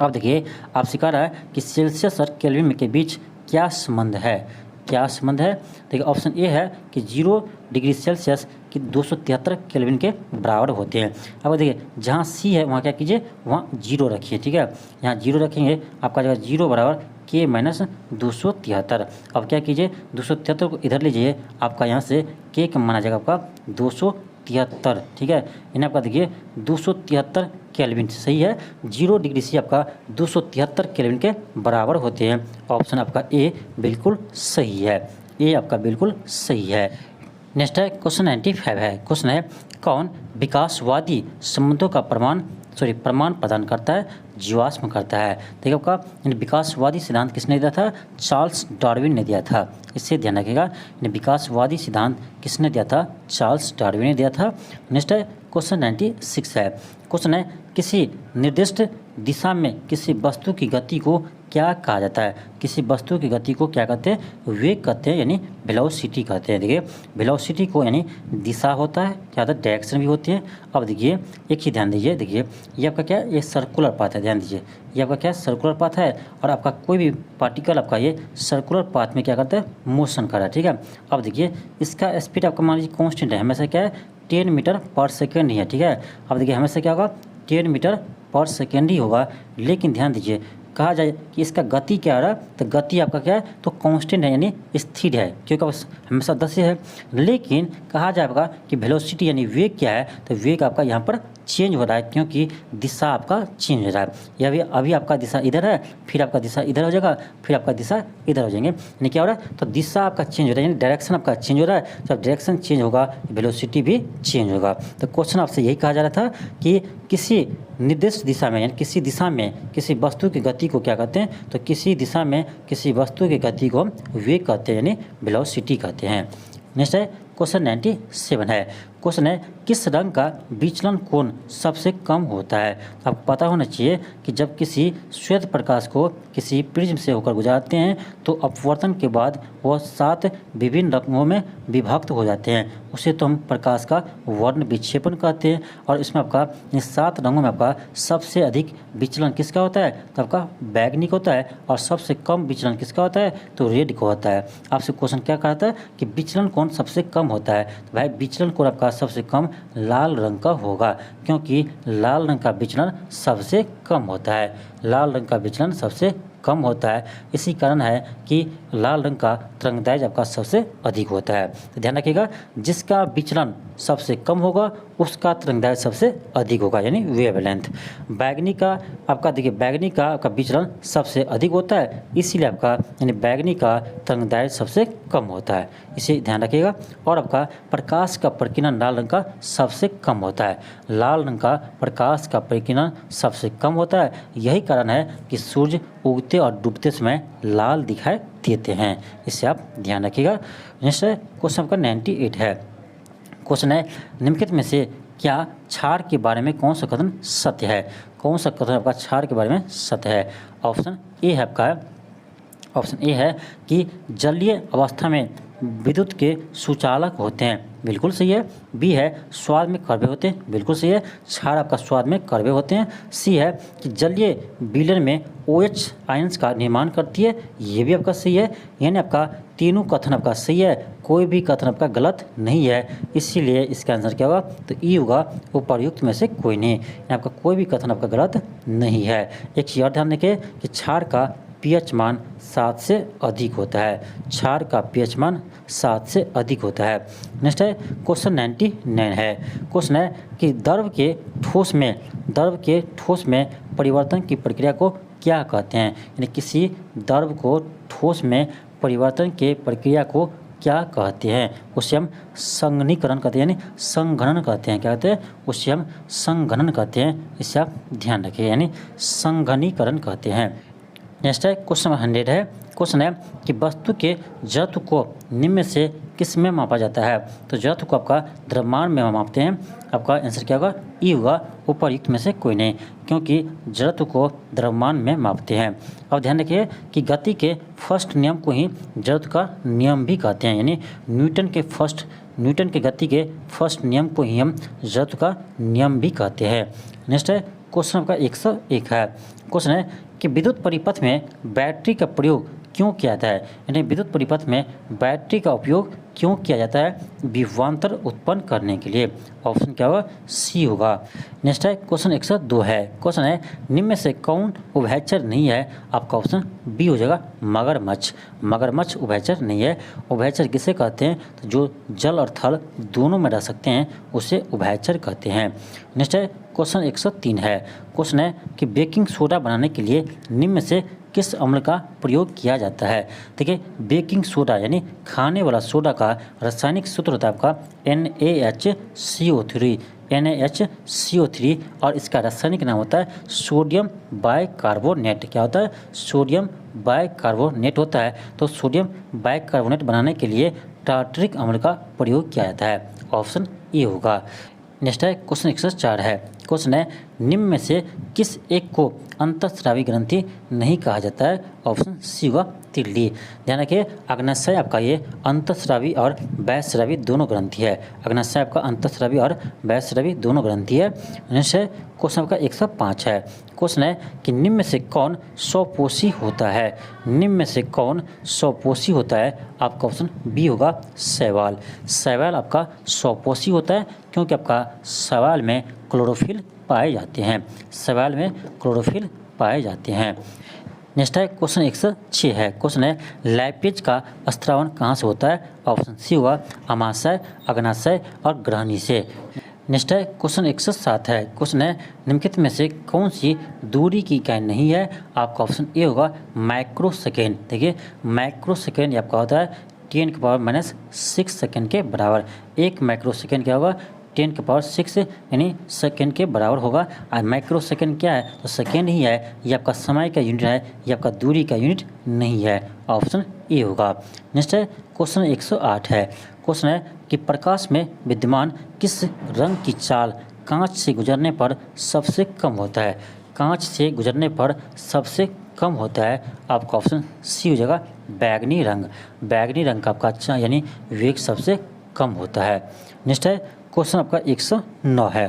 अब देखिए आप सिखा रहा है कि सेल्सियस और केल्विन के बीच क्या संबंध है, क्या संबंध है। देखिए ऑप्शन ए है कि 0 डिग्री सेल्सियस कि 273 केल्विन के बराबर होते हैं। अब देखिए जहाँ सी है वहाँ क्या कीजिए, वहाँ 0 रखिए, ठीक है, यहाँ 0 रखेंगे, आपका जगह 0 बराबर K-273। अब क्या कीजिए, 273 को इधर लीजिए, आपका यहाँ से K का माना जाएगा आपका 273, ठीक है, यानी आपका देखिए 273 केल्विन सही है, 0 डिग्री से आपका 273 केल्विन के बराबर होते हैं। ऑप्शन आपका ए बिल्कुल सही है, ए आपका बिल्कुल सही है। नेक्स्ट है क्वेश्चन 95 है। क्वेश्चन है कौन विकासवादी संबंधों का प्रमाण प्रदान करता है, जीवाश्म करता है। देखिए आपका विकासवादी सिद्धांत किसने दिया था, चार्ल्स डार्विन ने दिया था, इससे ध्यान रखिएगा। विकासवादी सिद्धांत किसने दिया था, चार्ल्स डार्विन ने दिया था। नेक्स्ट है क्वेश्चन 96 है। क्वेश्चन है किसी निर्दिष्ट दिशा में किसी वस्तु की गति को क्या कहा जाता है, किसी वस्तु की गति को क्या कहते हैं, वेग कहते हैं, यानी वेलोसिटी कहते हैं। देखिए वेलोसिटी को यानी दिशा होता है, क्या होता है, डायरेक्शन भी होती है। अब देखिए एक ही ध्यान दीजिए, देखिए ये आपका क्या है, ये सर्कुलर पाथ है, ध्यान दीजिए ये आपका क्या है, सर्कुलर पाथ है, और आपका कोई भी पार्टिकल आपका ये सर्कुलर पाथ में क्या करता है, मोशन कर रहा है, ठीक है। अब देखिए इसका स्पीड आपका मान लीजिए कॉन्स्टेंट है, हमेशा क्या है 10 मीटर पर सेकेंड ही है, ठीक है। अब देखिए हमेशा क्या होगा 10 मीटर पर सेकेंड ही होगा, लेकिन ध्यान दीजिए कहा जाए कि इसका गति क्या आ रहा है, तो गति आपका क्या है, तो कांस्टेंट है, यानी स्थिर है, क्योंकि हमेशा 10 है। लेकिन कहा जाएगा कि वेलोसिटी यानी वेग क्या है, तो वेग आपका यहाँ पर चेंज हो रहा है क्योंकि दिशा आपका चेंज हो रहा है। या अभी आपका दिशा इधर है, फिर आपका दिशा इधर हो जाएगा, फिर आपका दिशा इधर हो जाएंगे, यानी क्या हो रहा है, तो दिशा आपका चेंज हो रहा है, यानी डायरेक्शन आपका चेंज हो रहा है। जब डायरेक्शन चेंज होगा वेलोसिटी भी चेंज होगा। तो क्वेश्चन आपसे यही कहा जा रहा था कि किसी निर्दिष्ट दिशा में, यानी किसी दिशा में किसी वस्तु की गति को क्या कहते हैं, तो किसी दिशा में किसी वस्तु की गति को हम वेग कहते हैं, यानी वेलोसिटी कहते हैं। नेक्स्ट है क्वेश्चन 97 है। क्वेश्चन है किस रंग का विचलन कोण सबसे कम होता है। आपको पता होना चाहिए कि जब किसी श्वेत प्रकाश को किसी प्रिज्म से होकर गुजारते हैं तो अपवर्तन के बाद वह 7 विभिन्न रंगों में विभक्त हो जाते हैं। उसे तो हम प्रकाश का वर्ण विक्षेपण कहते हैं। और इसमें आपका इन 7 रंगों में आपका सबसे अधिक विचलन किसका होता है, तो आपका बैगनी का होता है। और सबसे कम विचलन किसका होता है, तो रेड का होता है। आपसे क्वेश्चन क्या कहता है कि विचलन कौन सबसे कम होता है, तो भाई विचलन कोण आपका सबसे कम लाल रंग का होगा, क्योंकि लाल रंग का विचलन सबसे कम होता है। लाल रंग का विचलन सबसे कम होता है, इसी कारण है कि लाल रंग का तरंगदैर्घ्य आपका सबसे अधिक होता है। तो ध्यान रखिएगा, जिसका विचलन सबसे कम होगा उसका तरंगदैर्घ्य सबसे अधिक होगा, यानी वेवलेंथ। बैगनी का आपका देखिए, बैगनी का आपका विचलन सबसे अधिक होता है, इसीलिए आपका यानी बैगनी का तरंगदैर्घ्य सबसे कम होता है, इसे ध्यान रखिएगा। और आपका प्रकाश का प्रकीर्णन लाल रंग का सबसे कम होता है। लाल रंग का प्रकाश का प्रकीर्णन सबसे कम होता है, यही कारण है कि सूर्य उगते और डूबते समय लाल दिखाई देते हैं, इससे आप ध्यान रखिएगा। नेक्स्ट क्वेश्चन आपका 98 है। क्वेश्चन है निम्नलिखित में से क्या क्षार के बारे में कौन सा कथन सत्य है। कौन सा कथन आपका क्षार के बारे में सत्य है। ऑप्शन ए है आपका, ऑप्शन ए है कि जलीय अवस्था में विद्युत के सुचालक होते हैं, बिल्कुल सही है। बी है स्वाद में कड़वे होते हैं, बिल्कुल सही है, क्षार आपका स्वाद में कड़वे होते हैं। सी है कि जलीय विलयन में OH आयंस का निर्माण करती है, ये भी आपका सही है। यानी आपका तीनों कथन आपका सही है, कोई भी कथन आपका गलत नहीं है, इसीलिए इसका आंसर क्या होगा, तो ई होगा, उपर्युक्त में से कोई नहीं। यानी आपका कोई भी कथन आपका गलत नहीं है। एक चीज़ और ध्यान रखिए कि क्षार का pH मान 7 से अधिक होता है। क्षार का pH मान 7 से अधिक होता है। नेक्स्ट है क्वेश्चन 99 है। क्वेश्चन है कि द्रव के ठोस में परिवर्तन की प्रक्रिया को क्या कहते हैं। यानी किसी द्रव को ठोस में परिवर्तन के प्रक्रिया को क्या कहते हैं, उसे हम संघनीकरण कहते हैं, यानी संघनन कहते हैं। क्या कहते हैं, उसे हम संघनन कहते हैं, इससे आप ध्यान रखिए, यानी संघनीकरण कहते हैं। नेक्स्ट है क्वेश्चन 100 है। क्वेश्चन है कि वस्तु के जड़त्व को निम्न में से किस में मापा जाता है। तो जड़त्व को आपका द्रव्यमान में मापते हैं। आपका आंसर क्या होगा, ई होगा, उपर्युक्त में से कोई नहीं, क्योंकि जड़त्व को द्रव्यमान में मापते हैं। और ध्यान रखिए कि गति के फर्स्ट नियम को ही जड़त्व का नियम भी कहते हैं, यानी न्यूटन के गति के फर्स्ट नियम को ही हम जड़त्व का नियम भी कहते हैं। नेक्स्ट है क्वेश्चन आपका 101 है। क्वेश्चन है कि विद्युत परिपथ में बैटरी का प्रयोग क्यों किया जाता है। यानी विद्युत परिपथ में बैटरी का उपयोग क्यों किया जाता है, विभवांतर उत्पन्न करने के लिए। ऑप्शन क्या होगा, सी होगा। नेक्स्ट है क्वेश्चन 102 है। क्वेश्चन है निम्न में से कौन उभयचर नहीं है। आपका ऑप्शन बी हो जाएगा, मगरमच्छ। मगरमच्छ उभयचर नहीं है। उभयचर किसे कहते हैं, तो जो जल और थल दोनों में रह सकते हैं उसे उभयचर कहते हैं। नेक्स्ट है क्वेश्चन 103 है। क्वेश्चन है कि बेकिंग सोडा बनाने के लिए निम्न में से किस अम्ल का प्रयोग किया जाता है। देखिए बेकिंग सोडा यानी खाने वाला सोडा का रासायनिक सूत्र होता है आपका NaHCO3 और इसका रासायनिक नाम होता है सोडियम बाइकार्बोनेट। क्या होता है, सोडियम बाइकार्बोनेट होता है। तो सोडियम बाइकार्बोनेट बनाने के लिए टार्टरिक अम्ल का प्रयोग किया जाता है। ऑप्शन ए होगा। नेक्स्ट है क्वेश्चन 104 है। क्वेश्चन है निम्न में से किस एक को अंतःस्रावी ग्रंथि नहीं कहा जाता है। ऑप्शन सी होगा, तिल्ली। ध्यान रखिए अग्नाशय आपका ये अंतःस्रावी और बहिःस्रावी दोनों ग्रंथि है। अग्नाशय आपका अंतःस्रावी और बहिःस्रावी दोनों ग्रंथि है। नेक्स्ट है क्वेश्चन आपका 105 है। क्वेश्चन है कि निम्न में से कौन स्वपोषी होता है। निम्न में से कौन स्वपोषी होता है। आपका ऑप्शन बी होगा, शैवाल। शैवाल आपका स्वपोषी होता है क्योंकि आपका शैवाल में क्लोरोफिल पाए जाते हैं। शैवाल में क्लोरोफिल पाए जाते हैं। नेक्स्ट है क्वेश्चन 106 है। क्वेश्चन है लाइपेज का स्त्रावन कहाँ से होता है। ऑप्शन सी होगा, अमाशय, अग्नाशय और ग्रहणी से। नेक्स्ट है क्वेश्चन 107 है। क्वेश्चन है निम्नलिखित में से कौन सी दूरी की इकाई नहीं है? आपका ऑप्शन ए होगा माइक्रो सेकेंड। देखिए माइक्रो सेकेंड आपका होता है 10⁻⁻6 सेकेंड के बराबर। एक माइक्रो सेकेंड क्या होगा? 10⁻6 यानी सेकेंड के बराबर होगा। और माइक्रो सेकेंड क्या है? तो सेकेंड ही है। ये आपका समय का यूनिट है, ये आपका दूरी का यूनिट नहीं है। ऑप्शन ए होगा। नेक्स्ट है क्वेश्चन 108 है। क्वेश्चन है कि प्रकाश में विद्यमान किस रंग की चाल कांच से गुजरने पर सबसे कम होता है? कांच से गुजरने पर सबसे कम होता है। आपका ऑप्शन सी हो जाएगा बैगनी रंग। बैगनी रंग का आपका यानी वेग सबसे कम होता है। नेक्स्ट है क्वेश्चन आपका 109 है।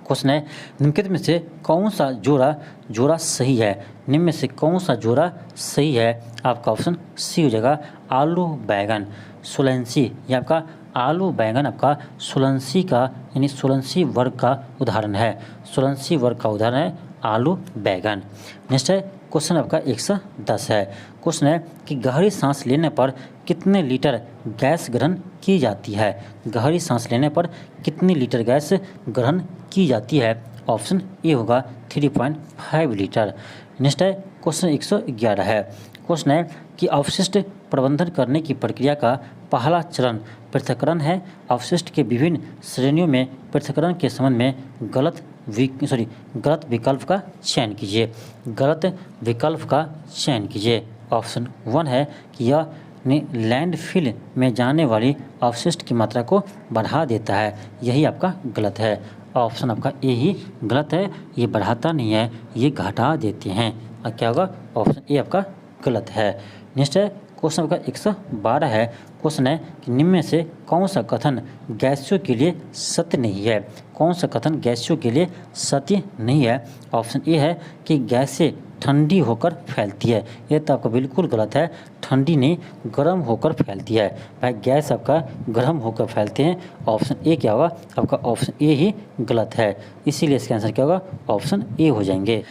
क्वेश्चन है निम्नलिखित में से कौन सा जोड़ा सही है? निम्न में से कौन सा जोड़ा सही है? आपका ऑप्शन सी हो जाएगा आलू बैगन सोलैंसी। ये आपका आलू बैगन आपका सोलैंसी का यानी सोलैंसी वर्ग का उदाहरण है। सोलैंसी वर्ग का उदाहरण है आलू बैगन। नेक्स्ट है क्वेश्चन आपका 110 है। क्वेश्चन है कि गहरी सांस लेने पर कितने लीटर गैस ग्रहण की जाती है? गहरी सांस लेने पर कितनी लीटर गैस ग्रहण की जाती है? ऑप्शन ए होगा 3.5 लीटर। नेक्स्ट है क्वेश्चन 111 है। क्वेश्चन है कि अवशिष्ट प्रबंधन करने की प्रक्रिया का पहला चरण पृथक्करण है। अवशिष्ट के विभिन्न श्रेणियों में पृथक्करण के संबंध में गलत विकल्प का चयन कीजिए। गलत विकल्प का चयन कीजिए। ऑप्शन 1 है कि यह लैंडफिल में जाने वाली अवशिष्ट की मात्रा को बढ़ा देता है। यही आपका गलत है। ऑप्शन आपका ए ही गलत है। ये बढ़ाता नहीं है, ये घटा देते हैं। और क्या होगा? ऑप्शन ए आपका गलत है। नेक्स्ट है क्वेश्चन आपका 112 है। क्वेश्चन है कि निम्न में से कौन सा कथन गैसियों के लिए सत्य नहीं है? कौन सा कथन गैसियों के लिए सत्य नहीं है? ऑप्शन ए है कि गैसें ठंडी होकर फैलती है। ये तो आपका बिल्कुल गलत है। ठंडी नहीं, गर्म होकर फैलती है। भाई गैस आपका गर्म होकर फैलते हैं। ऑप्शन ए क्या होगा? आपका ऑप्शन ए ही गलत है। इसीलिए इसका आंसर क्या होगा? ऑप्शन ए हो जाएंगे।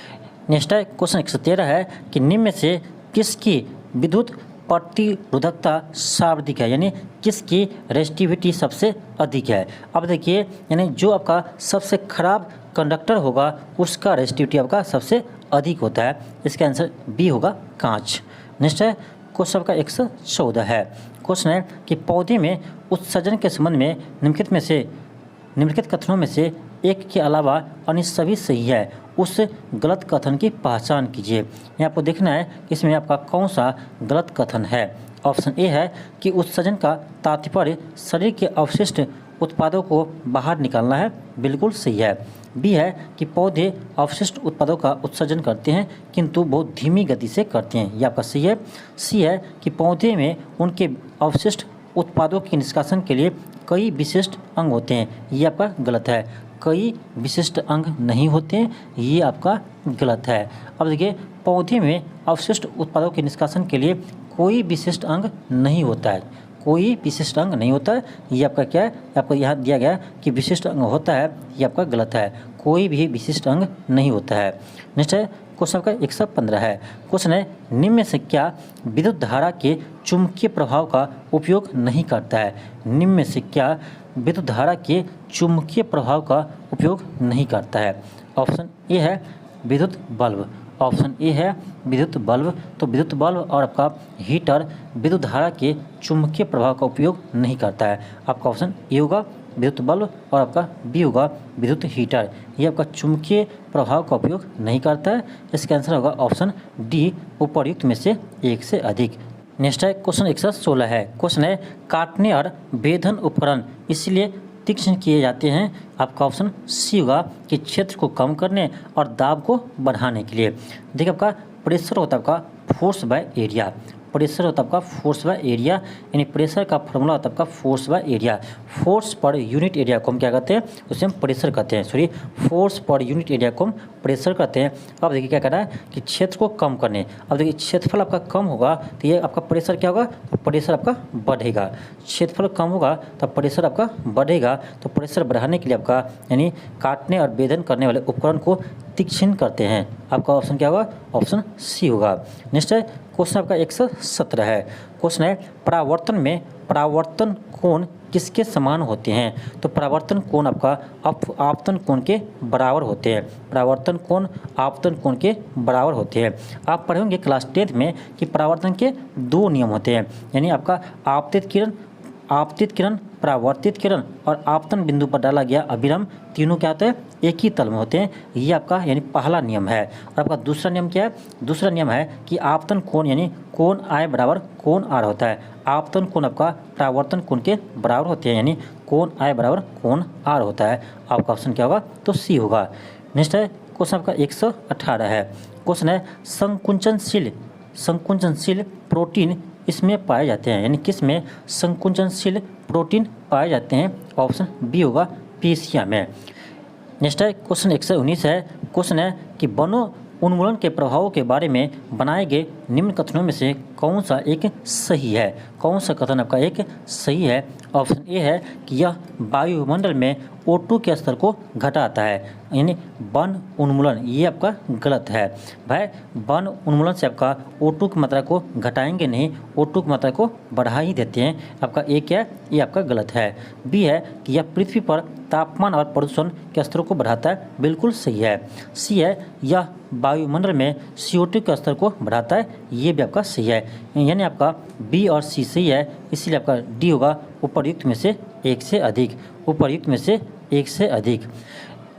नेक्स्ट है क्वेश्चन 113 है कि निम्न में से किसकी विद्युत प्रतिरोधकता सर्वाधिक है? यानी किसकी रेजिस्टिविटी सबसे अधिक है? अब देखिए यानी जो आपका सबसे खराब कंडक्टर होगा उसका रेजिस्टिविटी आपका सबसे अधिक होता है। इसका आंसर बी होगा कांच। नेक्स्ट है क्वेश्चन आपका 114 है। क्वेश्चन है कि पौधे में उत्सर्जन के संबंध में निम्नलिखित कथनों में से एक के अलावा अन्य सभी सही है। उस गलत कथन की पहचान कीजिए। यहाँ आपको देखना है कि इसमें आपका कौन सा गलत कथन है। ऑप्शन ए है कि उत्सर्जन का तात्पर्य शरीर के अवशिष्ट उत्पादों को बाहर निकालना है। बिल्कुल सही है। बी है कि पौधे अवशिष्ट उत्पादों का उत्सर्जन करते हैं किंतु बहुत धीमी गति से करते हैं। यह आपका सही है। सी है कि पौधे में उनके अवशिष्ट उत्पादों के निष्कासन के लिए कई विशिष्ट अंग होते हैं। ये आपका गलत है। कई विशिष्ट अंग नहीं होते हैं, ये आपका गलत है। अब देखिए पौधे में अवशिष्ट उत्पादों के निष्कासन के लिए कोई विशिष्ट अंग नहीं होता है। कोई विशिष्ट अंग नहीं होता है। ये आपका क्या है? आपको यहाँ दिया गया कि विशिष्ट अंग होता है। ये आपका गलत है। कोई भी विशिष्ट अंग नहीं होता है। नेक्स्ट है क्वेश्चन आपका 115 है। क्वेश्चन है निम्न में से क्या विद्युत धारा के चुंबकीय प्रभाव का उपयोग नहीं करता है? निम्न में से क्या विद्युत धारा के चुंबकीय प्रभाव का उपयोग नहीं करता है? ऑप्शन ए है विद्युत बल्ब। ऑप्शन ए है विद्युत बल्ब। तो विद्युत बल्ब और आपका हीटर विद्युत धारा के चुंबकीय प्रभाव का उपयोग नहीं करता है। आपका ऑप्शन ए होगा विद्युत बल्ब और आपका बी होगा विद्युत हीटर। ये आपका चुंबकीय प्रभाव का उपयोग नहीं करता है। इसका आंसर होगा ऑप्शन डी उपर्युक्त में से एक से अधिक। नेक्स्ट है क्वेश्चन 116 है। क्वेश्चन है काटने और वेधन उपकरण इसलिए तीक्ष्ण किए जाते हैं। आपका ऑप्शन सी होगा कि क्षेत्र को कम करने और दाब को बढ़ाने के लिए। देखिए आपका प्रेशर होता है आपका फोर्स बाय एरिया। प्रेशर होता है आपका फोर्स बाय एरिया, यानी प्रेशर का फॉर्मूला होता है आपका force by area. Force per unit area को हम क्या कहते हैं? उसे हम प्रेशर कहते हैं। Sorry, force per unit area को हम प्रेशर कहते हैं। अब देखिए क्या करना है कि क्षेत्र को कम करने। अब देखिए क्षेत्रफल आपका कम होगा तो ये आपका प्रेशर क्या होगा? प्रेशर आपका बढ़ेगा। क्षेत्रफल कम होगा तो प्रेशर आपका बढ़ेगा। तो प्रेशर बढ़ाने के लिए आपका यानी काटने और वेधन करने वाले उपकरण को तीक्ष्ण करते हैं। आपका ऑप्शन क्या होगा? ऑप्शन सी होगा। नेक्स्ट है क्वेश्चन आपका 117 है। क्वेश्चन है परावर्तन में परावर्तन कोण किसके समान होते हैं? तो परावर्तन कोण आपका आपतन कोण के बराबर होते हैं। परावर्तन कोण आपतन कोण के बराबर होते हैं। आप पढ़े होंगे क्लास 10 में कि परावर्तन के 2 नियम होते हैं, यानी आपका आपतित किरण, परावर्तित किरण और आपतन बिंदु पर डाला गया अभिराम, तीनों क्या होते हैं? एक ही तल में होते हैं। ये आपका यानी पहला नियम है। और आपका दूसरा नियम क्या है? दूसरा नियम है कि आपतन कोण यानी कोण I बराबर कोण R होता है। आपतन कोण आपका परावर्तन कोण के बराबर होते हैं, यानी कोण I बराबर कोण R होता है। आपका ऑप्शन क्या होगा? तो सी होगा। नेक्स्ट है क्वेश्चन आपका 118 है। क्वेश्चन है संकुचनशील प्रोटीन इसमें पाए जाते हैं, यानी किस में संकुचनशील प्रोटीन पाए जाते हैं? ऑप्शन बी होगा, पेशिया में। नेक्स्ट है क्वेश्चन 119 है। क्वेश्चन है कि वनों उन्मूलन के प्रभावों के बारे में बनाए गए निम्न कथनों में से कौन सा एक सही है? कौन सा कथन आपका एक सही है? ऑप्शन ए है कि यह वायुमंडल में O2 के स्तर को घटाता है, यानी वन उन्मूलन, ये आपका गलत है। भाई वन उन्मूलन से आपका O2 की मात्रा को घटाएंगे नहीं, O2 की मात्रा को बढ़ा ही देते हैं। आपका ए क्या है? ये आपका गलत है। बी है कि यह पृथ्वी पर तापमान और प्रदूषण के स्तरों को बढ़ाता है, बिल्कुल सही है। सी है यह वायुमंडल में CO2 के स्तर को बढ़ाता है, ये भी आपका सही है। यानी आपका बी और सी सही है, इसीलिए आपका डी होगा उपर्युक्त में से एक से अधिक। उपर्युक्त में से एक से अधिक।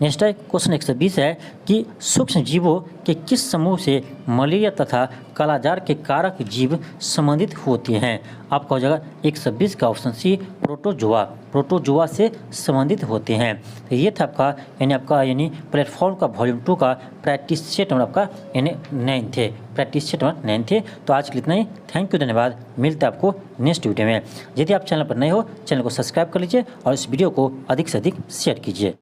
नेक्स्ट है क्वेश्चन 120 है कि सूक्ष्म जीवों के किस समूह से मलेरिया तथा कालाजार के कारक जीव संबंधित होते हैं? आपका हो जाएगा 120 का ऑप्शन सी, प्रोटोजोआ। प्रोटोजोआ से संबंधित होते हैं। तो ये था आपका यानी प्लेटफॉर्म का वॉल्यूम 2 का प्रैक्टिस सेट नंबर आपका यानी 9 थे, प्रैक्टिस सेट नंबर 9 थे। तो आज के लिए इतना ही। थैंक यू, धन्यवाद। मिलते हैं आपको नेक्स्ट वीडियो में। यदि आप चैनल पर नए हो, चैनल को सब्सक्राइब कर लीजिए और इस वीडियो को अधिक से अधिक शेयर कीजिए।